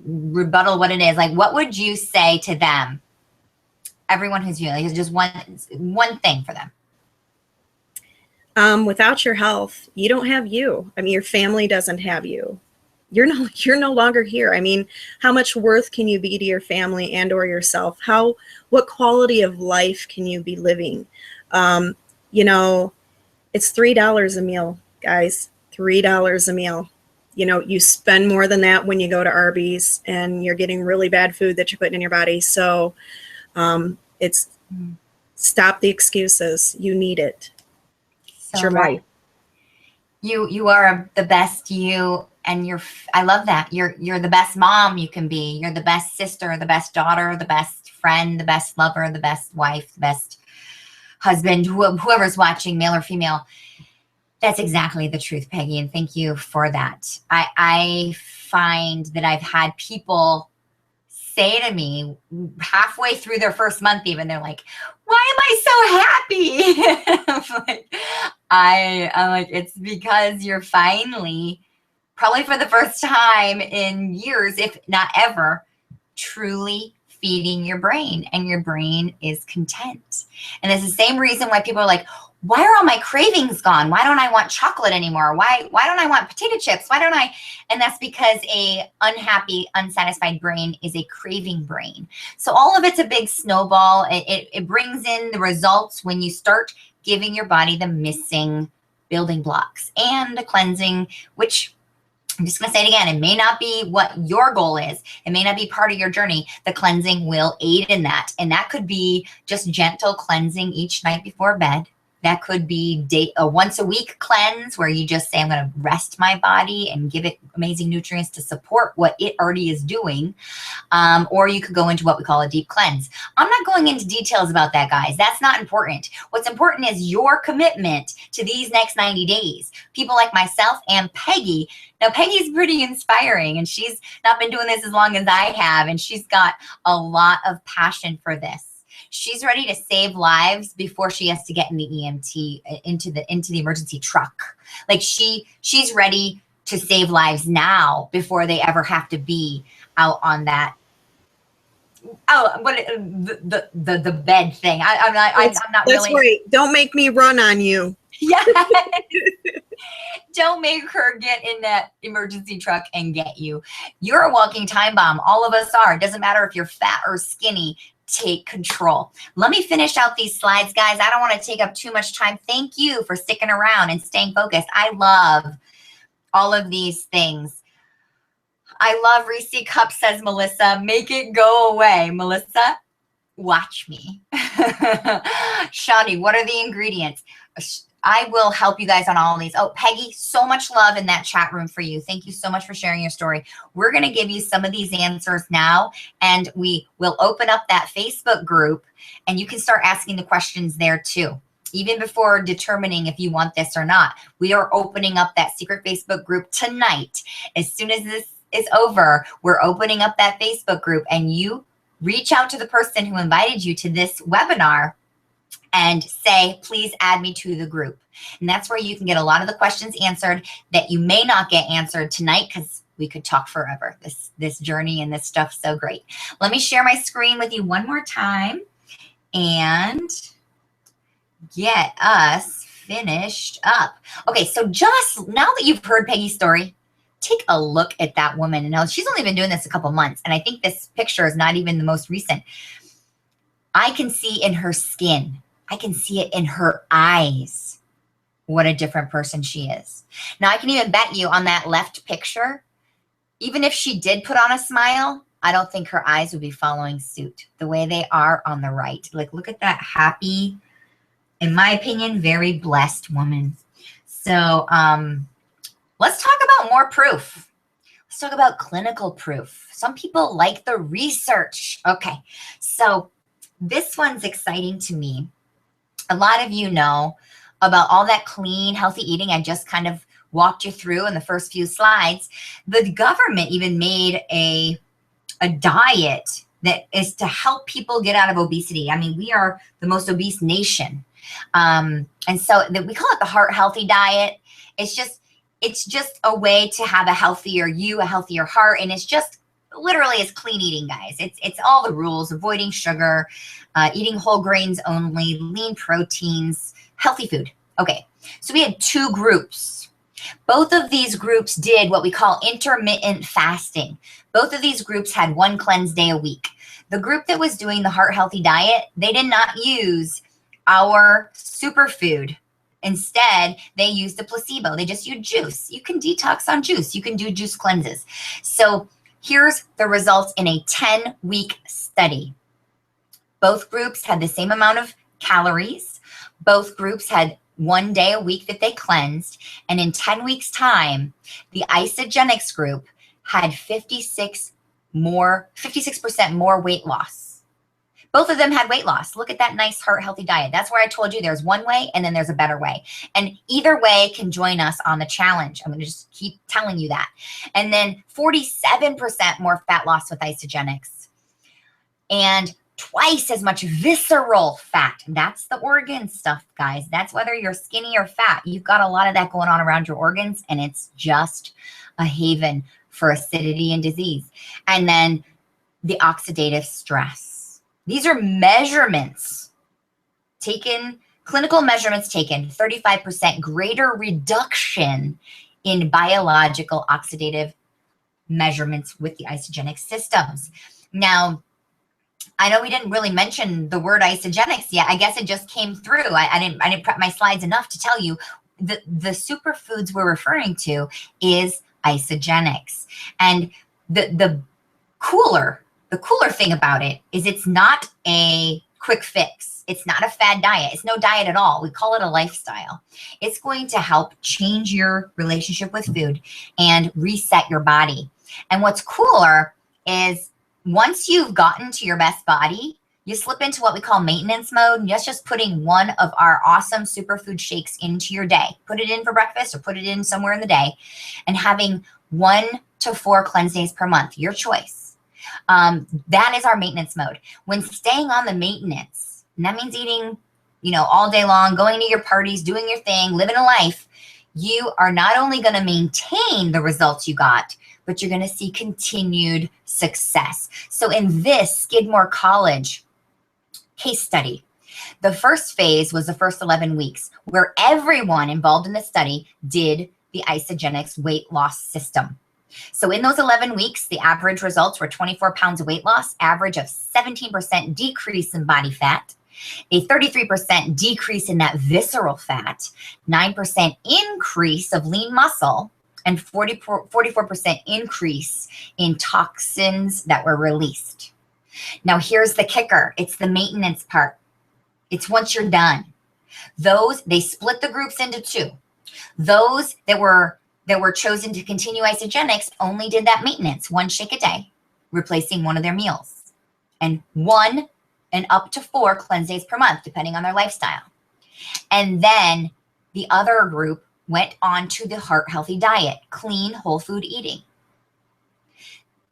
rebuttal what it is, like, what would you say to them? Everyone who's viewing, like, just one thing for them. Without your health, you don't have you. I mean, your family doesn't have you. You're no longer here. I mean, how much worth can you be to your family and or yourself? What quality of life can you be living? It's $3 a meal, guys. $3 a meal. You spend more than that when you go to Arby's and you're getting really bad food that you're putting in your body. So stop the excuses. You need it. It's your life. You are the best you, and I love that. You're the best mom you can be. You're the best sister, the best daughter, the best friend, the best lover, the best wife, the best husband, whoever's watching, male or female. That's exactly the truth, Peggy, and thank you for that. I find that I've had people say to me halfway through their first month, even, they're like, why am I so happy? I'm like, it's because you're finally, probably for the first time in years, if not ever, truly feeding your brain, and your brain is content. And it's the same reason why people are like, why are all my cravings gone? Why don't I want chocolate anymore? Why don't I want potato chips? Why don't I? And that's because a unhappy, unsatisfied brain is a craving brain. So all of it's a big snowball. It brings in the results when you start giving your body the missing building blocks, and the cleansing, which, I'm just going to say it again, it may not be what your goal is. It may not be part of your journey. The cleansing will aid in that. And that could be just gentle cleansing each night before bed. That could be a once a week cleanse where you just say, I'm going to rest my body and give it amazing nutrients to support what it already is doing. Or you could go into what we call a deep cleanse. I'm not going into details about that, guys. That's not important. What's important is your commitment to these next 90 days. People like myself and Peggy. Now, Peggy's pretty inspiring, and she's not been doing this as long as I have, and she's got a lot of passion for this. She's ready to save lives before she has to get in the EMT, into the emergency truck. Like she's ready to save lives now before they ever have to be out on that. Oh, what the bed thing. I'm not That's really. right. Don't make me run on you. Yeah. Don't make her get in that emergency truck and get you. You're a walking time bomb. All of us are. It doesn't matter if you're fat or skinny. Take control. Let me finish out these slides, guys. I don't want to take up too much time. Thank you for sticking around and staying focused. I love all of these things. I love Reese Cup, says Melissa. Make it go away. Melissa, watch me. Shani, what are the ingredients? I will help you guys on all of these. Oh, Peggy, so much love in that chat room for you. Thank you so much for sharing your story. We're going to give you some of these answers now, and we will open up that Facebook group, and you can start asking the questions there too. Even before determining if you want this or not, we are opening up that secret Facebook group tonight. As soon as this is over, we're opening up that Facebook group, and you reach out to the person who invited you to this webinar and say, please add me to the group. And that's where you can get a lot of the questions answered that you may not get answered tonight, because we could talk forever. This journey and this stuff's so great. Let me share my screen with you one more time and get us finished up. Okay, so just now that you've heard Peggy's story, take a look at that woman. Now, she's only been doing this a couple months, and I think this picture is not even the most recent. I can see in her skin, I can see it in her eyes, what a different person she is. Now, I can even bet you on that left picture, even if she did put on a smile, I don't think her eyes would be following suit the way they are on the right. Like, look at that happy, in my opinion, very blessed woman. So let's talk about more proof. Let's talk about clinical proof. Some people like the research. Okay, so this one's exciting to me. A lot of you know about all that clean, healthy eating I just kind of walked you through in the first few slides. The government even made a diet that is to help people get out of obesity. I mean, we are the most obese nation. And so we call it the heart healthy diet. It's just a way to have a healthier you, a healthier heart. And it's just literally is clean eating, guys. It's all the rules: avoiding sugar, eating whole grains only, lean proteins, healthy food. Okay, so we had two groups. Both of these groups did what we call intermittent fasting. Both of these groups had one cleanse day a week. The group that was doing the heart healthy diet, they did not use our superfood. Instead, they used a placebo. They just used juice. You can detox on juice. You can do juice cleanses. So here's the results in a 10-week study. Both groups had the same amount of calories. Both groups had one day a week that they cleansed. And in 10 weeks' time, the Isagenix group had 56% more weight loss. Both of them had weight loss. Look at that nice heart healthy diet. That's where I told you there's one way and then there's a better way. And either way can join us on the challenge. I'm going to just keep telling you that. And then 47% more fat loss with Isagenix. And twice as much visceral fat. That's the organ stuff, guys. That's whether you're skinny or fat. You've got a lot of that going on around your organs, and it's just a haven for acidity and disease. And then the oxidative stress. These are measurements taken, clinical measurements taken, 35% greater reduction in biological oxidative measurements with the Isagenix systems. Now, I know we didn't really mention the word Isagenix yet. I guess it just came through. I didn't prep my slides enough to tell you the superfoods we're referring to is Isagenix. And the cooler thing about it is it's not a quick fix. It's not a fad diet. It's no diet at all. We call it a lifestyle. It's going to help change your relationship with food and reset your body. And what's cooler is once you've gotten to your best body, you slip into what we call maintenance mode. And that's just putting one of our awesome superfood shakes into your day. Put it in for breakfast or put it in somewhere in the day, and having 1 to 4 cleanse days per month, your choice. That is our maintenance mode. When staying on the maintenance, and that means eating, all day long, going to your parties, doing your thing, living a life, you are not only going to maintain the results you got, but you're going to see continued success. So in this Skidmore College case study, the first phase was the first 11 weeks, where everyone involved in the study did the Isagenix weight loss system. So in those 11 weeks, the average results were 24 pounds of weight loss, average of 17% decrease in body fat, a 33% decrease in that visceral fat, 9% increase of lean muscle, and 44% increase in toxins that were released. Now, here's the kicker. It's the maintenance part. It's once you're done. They split the groups into 2. Those that were chosen to continue Isagenix only did that maintenance, 1 shake a day, replacing one of their meals, and 1 and up to 4 cleanse days per month, depending on their lifestyle. And then the other group went on to the Heart Healthy diet, clean, whole food eating.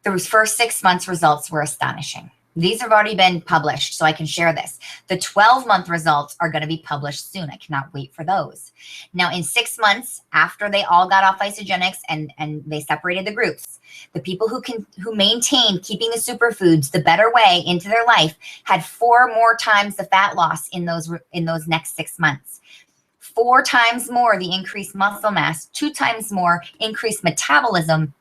Those first 6 months results were astonishing. These have already been published, so I can share this. The 12-month results are going to be published soon. I cannot wait for those. Now, in 6 months after they all got off Isagenix and they separated the groups, the people who maintained keeping the superfoods the better way into their life had 4 more times the fat loss in those next 6 months. 4 times more the increased muscle mass, 2 times more increased metabolism,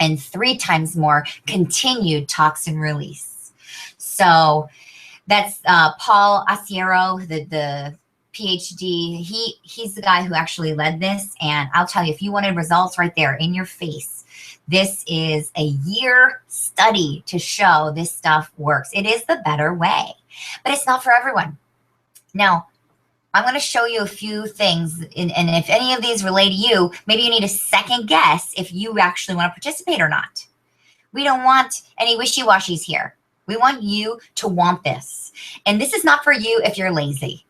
and 3 times more continued toxin release. So that's Paul Asiero, the PhD. He's the guy who actually led this. And I'll tell you, if you wanted results right there in your face, this is a year study to show this stuff works. It is the better way, but it's not for everyone. Now, I'm going to show you a few things. And if any of these relate to you, maybe you need a second guess if you actually want to participate or not. We don't want any wishy-washies here. We want you to want this. And this is not for you if you're lazy.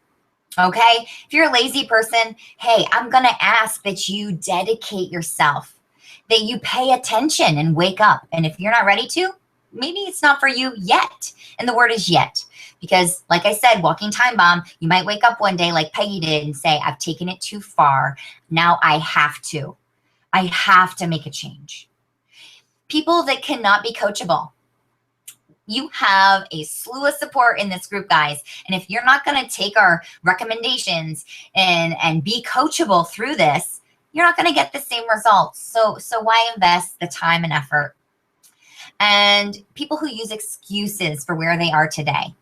Okay? If you're a lazy person, hey, I'm going to ask that you dedicate yourself, that you pay attention and wake up. And if you're not ready to, maybe it's not for you yet. And the word is yet. Because like I said, walking time bomb, you might wake up one day like Peggy did and say, I've taken it too far. Now I have to. I have to make a change. People that cannot be coachable. You have a slew of support in this group, guys. And if you're not going to take our recommendations and be coachable through this, you're not going to get the same results. So why invest the time and effort? And people who use excuses for where they are today.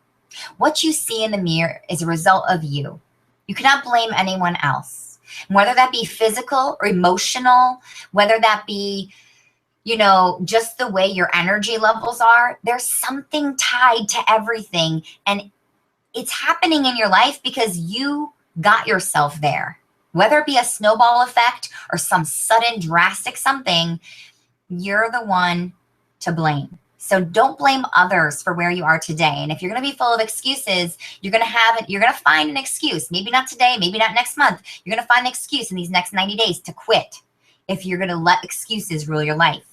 What you see in the mirror is a result of you. You cannot blame anyone else. Whether that be physical or emotional, whether that be just the way your energy levels are, there's something tied to everything. And it's happening in your life because you got yourself there. Whether it be a snowball effect or some sudden drastic something, you're the one to blame. So don't blame others for where you are today. And if you're going to be full of excuses, you're going to find an excuse. Maybe not today, maybe not next month. You're going to find an excuse in these next 90 days to quit if you're going to let excuses rule your life.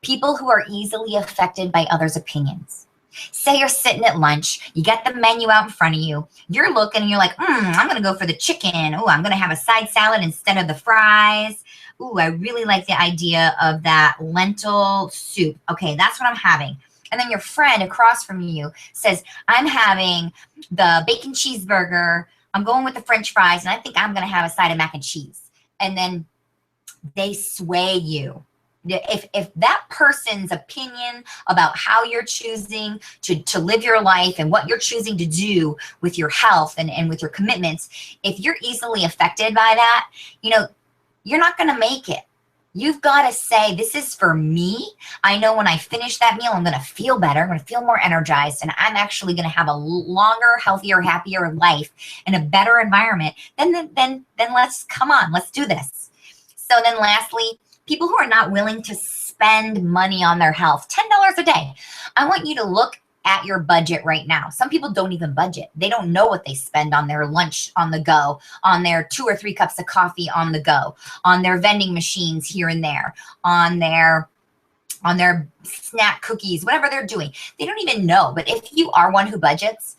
People who are easily affected by others' opinions. Say you're sitting at lunch, you get the menu out in front of you, you're looking and you're like, I'm going to go for the chicken. Oh, I'm going to have a side salad instead of the fries. Ooh, I really like the idea of that lentil soup. Okay, that's what I'm having. And then your friend across from you says, I'm having the bacon cheeseburger. I'm going with the French fries, and I think I'm going to have a side of mac and cheese. And then they sway you. If that person's opinion about how you're choosing to live your life and what you're choosing to do with your health and with your commitments, if you're easily affected by that, you're not going to make it. You've got to say, this is for me. I know when I finish that meal, I'm going to feel better. I'm going to feel more energized, and I'm actually going to have a longer, healthier, happier life and a better environment. Then let's come on, let's do this. So then lastly, people who are not willing to spend money on their health, $10 a day. I want you to look at your budget right now. Some people don't even budget. They don't know what they spend on their lunch on the go, on their 2 or 3 cups of coffee on the go, on their vending machines here and there, on their snack cookies, whatever they're doing. They don't even know. But if you are one who budgets,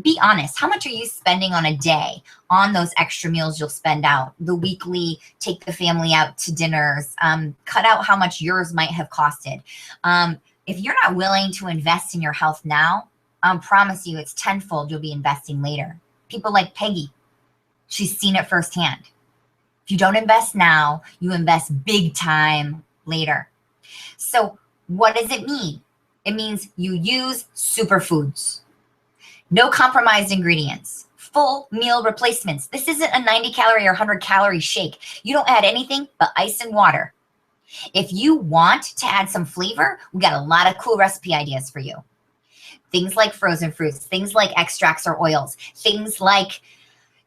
be honest. How much are you spending on a day on those extra meals you'll spend out? The weekly, take the family out to dinners, cut out how much yours might have costed. If you're not willing to invest in your health now, I promise you it's tenfold you'll be investing later. People like Peggy, she's seen it firsthand. If you don't invest now, you invest big time later. So what does it mean? It means you use superfoods, no compromised ingredients, full meal replacements. This isn't a 90 calorie or 100 calorie shake. You don't add anything but ice and water. If you want to add some flavor, we got a lot of cool recipe ideas for you. Things like frozen fruits, things like extracts or oils, things like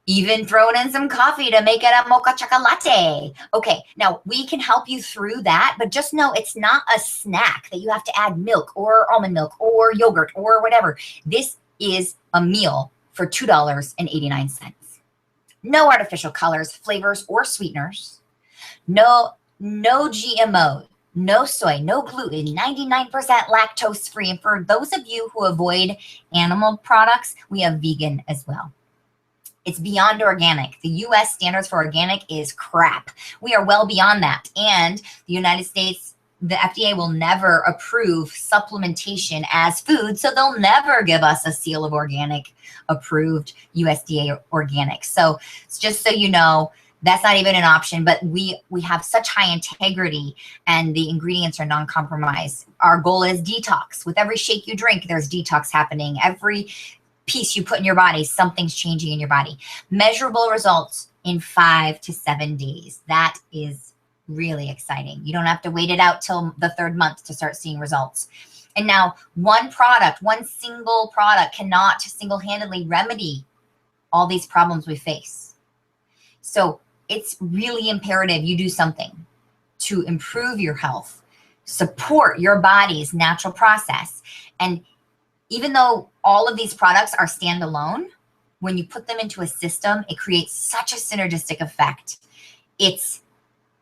even throwing in some coffee to make it a mocha chocolate. Okay, now we can help you through that, but just know it's not a snack that you have to add milk or almond milk or yogurt or whatever. This is a meal for $2.89. No artificial colors, flavors, or sweeteners. No GMO, no soy, no gluten, 99% lactose free. And for those of you who avoid animal products, we have vegan as well. It's beyond organic. The US standards for organic is crap. We are well beyond that. And the United States, the FDA will never approve supplementation as food, so they'll never give us a seal of organic approved USDA organic. So just so you know, that's not even an option, but we have such high integrity and the ingredients are non-compromised. Our goal is detox. With every shake you drink, there's detox happening. Every piece you put in your body, something's changing in your body. Measurable results in 5 to 7 days. That is really exciting. You don't have to wait it out till the 3rd month to start seeing results. And now one single product cannot single-handedly remedy all these problems we face. So it's really imperative you do something to improve your health, support your body's natural process. And even though all of these products are standalone, when you put them into a system, it creates such a synergistic effect. It's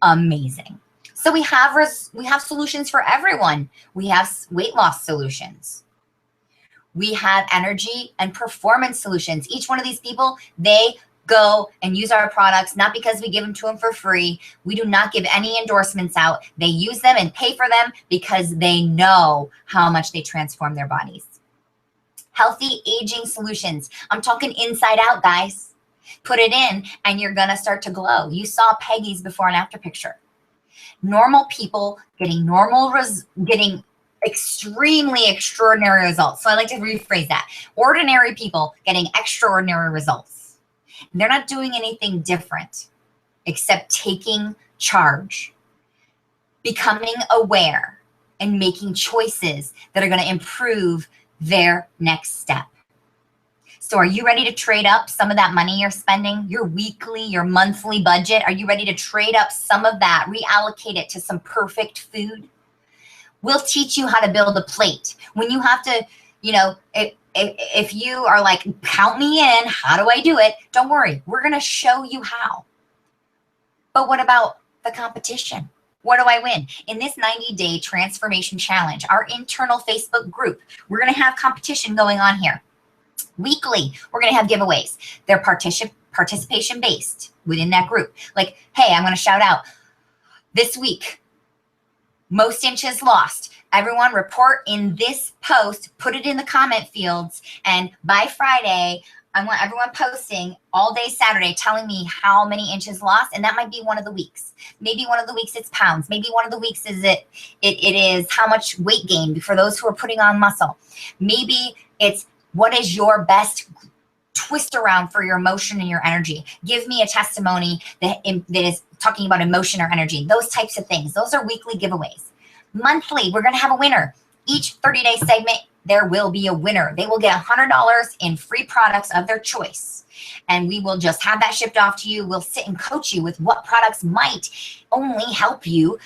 amazing. So we have solutions for everyone. We have weight loss solutions. We have energy and performance solutions. Each one of these people, they go and use our products, not because we give them to them for free. We do not give any endorsements out. They use them and pay for them because they know how much they transform their bodies. Healthy aging solutions. I'm talking inside out, guys. Put it in and you're gonna start to glow. You saw Peggy's before and after picture. Normal people getting extremely extraordinary results. So I like to rephrase that. Ordinary people getting extraordinary results. They're not doing anything different except taking charge, becoming aware, and making choices that are going to improve their next step. So are you ready to trade up some of that money you're spending, your weekly, your monthly budget? Are you ready to trade up some of that, reallocate it to some perfect food? We'll teach you how to build a plate. When you have to, if you are like, count me in, how do I do it? Don't worry, we're going to show you how. But what about the competition? What do I win? In this 90-day transformation challenge, our internal Facebook group, we're going to have competition going on here. Weekly, we're going to have giveaways. They're participation based within that group. Like, hey, I'm going to shout out this week, most inches lost. Everyone report in this post, put it in the comment fields, and by Friday, I want everyone posting all day Saturday telling me how many inches lost, and that might be one of the weeks. Maybe one of the weeks it's pounds. Maybe one of the weeks is it is how much weight gain for those who are putting on muscle. Maybe it's what is your best twist around for your emotion and your energy. Give me a testimony that is talking about emotion or energy. Those types of things. Those are weekly giveaways. Monthly, we're going to have a winner. Each 30-day segment, there will be a winner. They will get $100 in free products of their choice. And we will just have that shipped off to you. We'll sit and coach you with what products might only help you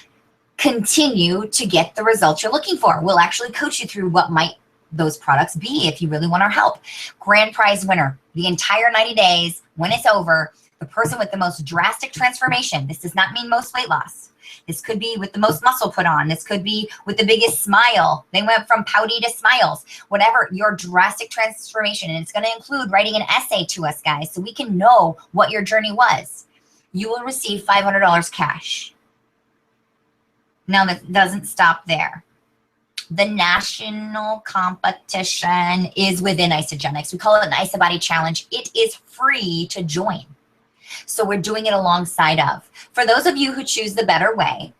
continue to get the results you're looking for. We'll actually coach you through what might those products be if you really want our help. Grand prize winner, the entire 90 days, when it's over, the person with the most drastic transformation. This does not mean most weight loss. This could be with the most muscle put on. This could be with the biggest smile. They went from pouty to smiles. Whatever your drastic transformation, and it's going to include writing an essay to us, guys, so we can know what your journey was. You will receive $500 cash. Now, that doesn't stop there. The national competition is within Isagenix. We call it an IsaBody Challenge. It is free to join. So we're doing it alongside of. For those of you who choose the better way,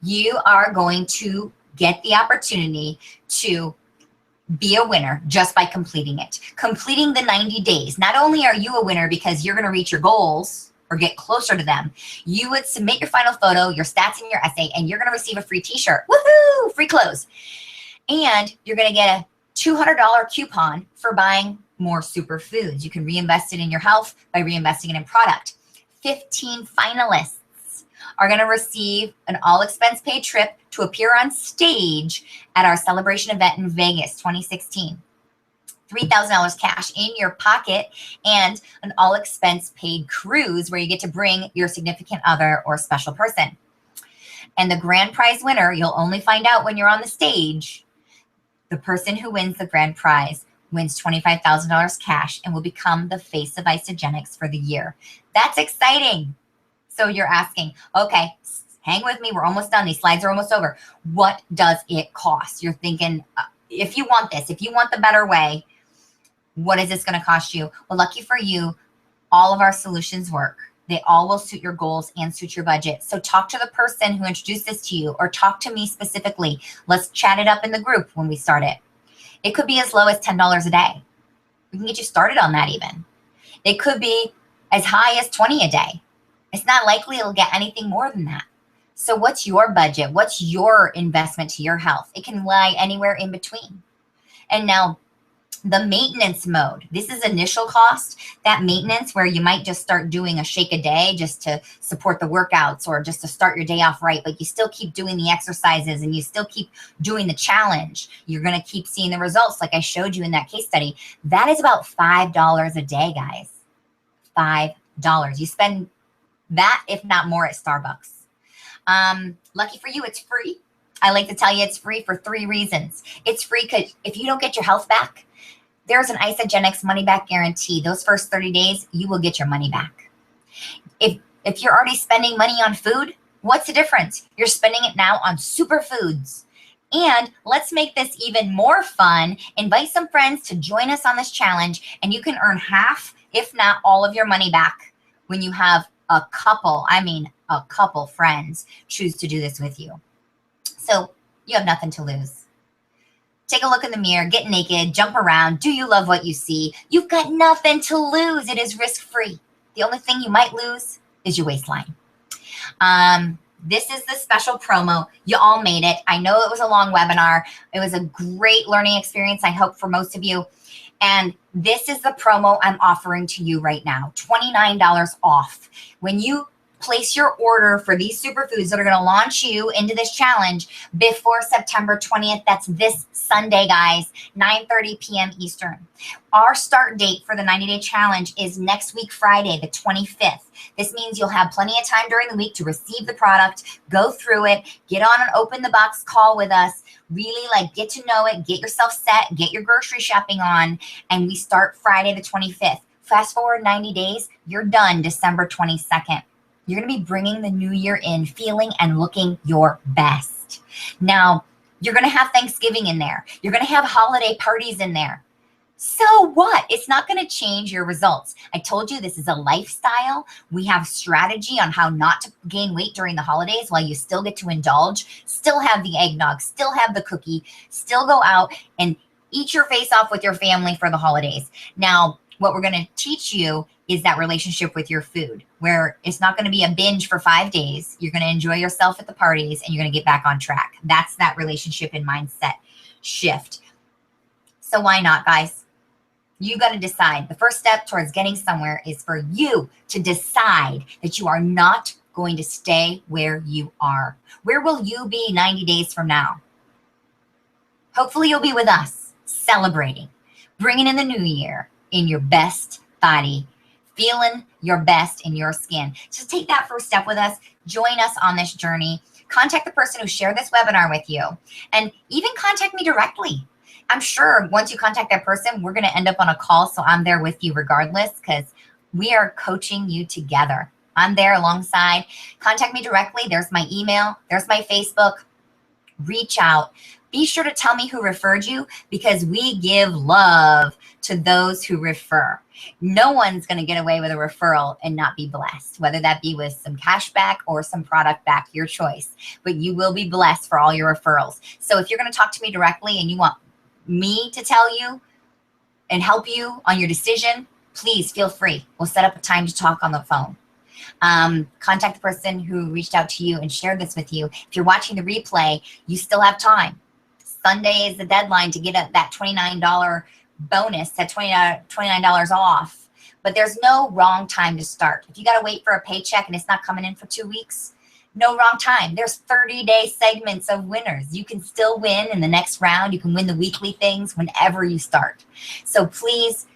you are going to get the opportunity to be a winner just by completing it. Completing the 90 days. Not only are you a winner because you're going to reach your goals or get closer to them, you would submit your final photo, your stats, and your essay, and you're going to receive a free t-shirt. Woohoo! Free clothes. And you're going to get a $200 coupon for buying more superfoods. You can reinvest it in your health by reinvesting it in product. 15 finalists are going to receive an all-expense paid trip to appear on stage at our celebration event in Vegas 2016. $3,000 cash in your pocket and an all-expense paid cruise where you get to bring your significant other or special person. And the grand prize winner, you'll only find out when you're on the stage. The person who wins the grand prize wins $25,000 cash and will become the face of Isagenix for the year. That's exciting. So you're asking, okay, hang with me. We're almost done. These slides are almost over. What does it cost? You're thinking, if you want this, if you want the better way, what is this going to cost you? Well, lucky for you, all of our solutions work. They all will suit your goals and suit your budget. So talk to the person who introduced this to you or talk to me specifically. Let's chat it up in the group when we start it. It could be as low as $10 a day. We can get you started on that even. It could be as high as $20 a day. It's not likely it'll get anything more than that. So what's your budget? What's your investment to your health? It can lie anywhere in between. And now the maintenance mode. This is initial cost. That maintenance where you might just start doing a shake a day just to support the workouts or just to start your day off right, but you still keep doing the exercises and you still keep doing the challenge. You're going to keep seeing the results like I showed you in that case study. That is about $5 a day, guys. $5. You spend that, if not more, at Starbucks. Lucky for you, it's free. I like to tell you it's free for 3 reasons. It's free because if you don't get your health back, there's an Isagenix money back guarantee. Those first 30 days, you will get your money back. If you're already spending money on food, what's the difference? You're spending it now on superfoods. And let's make this even more fun. Invite some friends to join us on this challenge, and you can earn half, if not all of your money back when you have a couple friends choose to do this with you. So you have nothing to lose. Take a look in the mirror, get naked, jump around. Do you love what you see? You've got nothing to lose. It is risk-free. The only thing you might lose is your waistline. This is the special promo. You all made it. I know it was a long webinar. It was a great learning experience, I hope, for most of you. And this is the promo I'm offering to you right now. $29 off. When you place your order for these superfoods that are going to launch you into this challenge before September 20th. That's this Sunday, guys, 9:30 p.m. Eastern. Our start date for the 90-day challenge is next week, Friday, the 25th. This means you'll have plenty of time during the week to receive the product, go through it, get on an open the box call with us, really get to know it, get yourself set, get your grocery shopping on, and we start Friday the 25th. Fast forward 90 days, you're done December 22nd. You're going to be bringing the new year in feeling and looking your best. Now, you're going to have Thanksgiving in there. You're going to have holiday parties in there. So what? It's not going to change your results. I told you this is a lifestyle. We have strategy on how not to gain weight during the holidays while you still get to indulge, still have the eggnog, still have the cookie, still go out and eat your face off with your family for the holidays. Now, What we're going to teach you is that relationship with your food, where it's not going to be a binge for 5 days. You're going to enjoy yourself at the parties and you're going to get back on track. That's that relationship and mindset shift. So why not, guys? You got to decide. The first step towards getting somewhere is for you to decide that you are not going to stay where you are. Where will you be 90 days from now? Hopefully you'll be with us, celebrating, bringing in the new year in your best body, feeling your best in your skin. Just take that first step with us. Join us on this journey. Contact the person who shared this webinar with you, and even contact me directly. I'm sure once you contact that person, we're going to end up on a call. So I'm there with you regardless, because we are coaching you together. I'm there alongside. Contact me directly. There's my email. There's my Facebook. Reach out. Be sure to tell me who referred you, because we give love to those who refer. No one's going to get away with a referral and not be blessed, whether that be with some cash back or some product back, your choice. But you will be blessed for all your referrals. So if you're going to talk to me directly and you want me to tell you and help you on your decision, please feel free. We'll set up a time to talk on the phone. Contact the person who reached out to you and shared this with you. If you're watching the replay, you still have time. Sunday is the deadline to get that $29 bonus, that $29 off. But there's no wrong time to start. If you got to wait for a paycheck and it's not coming in for 2 weeks, no wrong time. There's 30-day segments of winners. You can still win in the next round. You can win the weekly things whenever you start. So please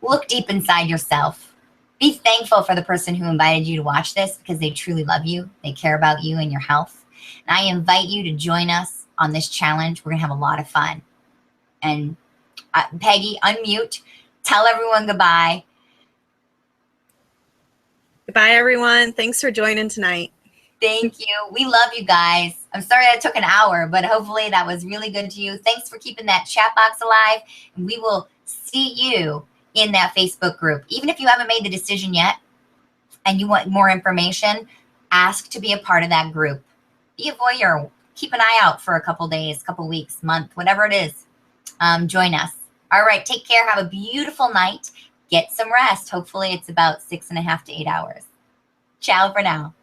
look deep inside yourself. Be thankful for the person who invited you to watch this, because they truly love you. They care about you and your health. And I invite you to join us on this challenge. We're going to have a lot of fun. And Peggy, unmute. Tell everyone goodbye. Goodbye, everyone. Thanks for joining tonight. Thank you. We love you guys. I'm sorry that took an hour, but hopefully that was really good to you. Thanks for keeping that chat box alive. And we will see you in that Facebook group. Even if you haven't made the decision yet and you want more information, ask to be a part of that group. Be a voyeur. Keep an eye out for a couple days, couple weeks, month, whatever it is. Join us. All right. Take care. Have a beautiful night. Get some rest. Hopefully it's about 6.5 to 8 hours. Ciao for now.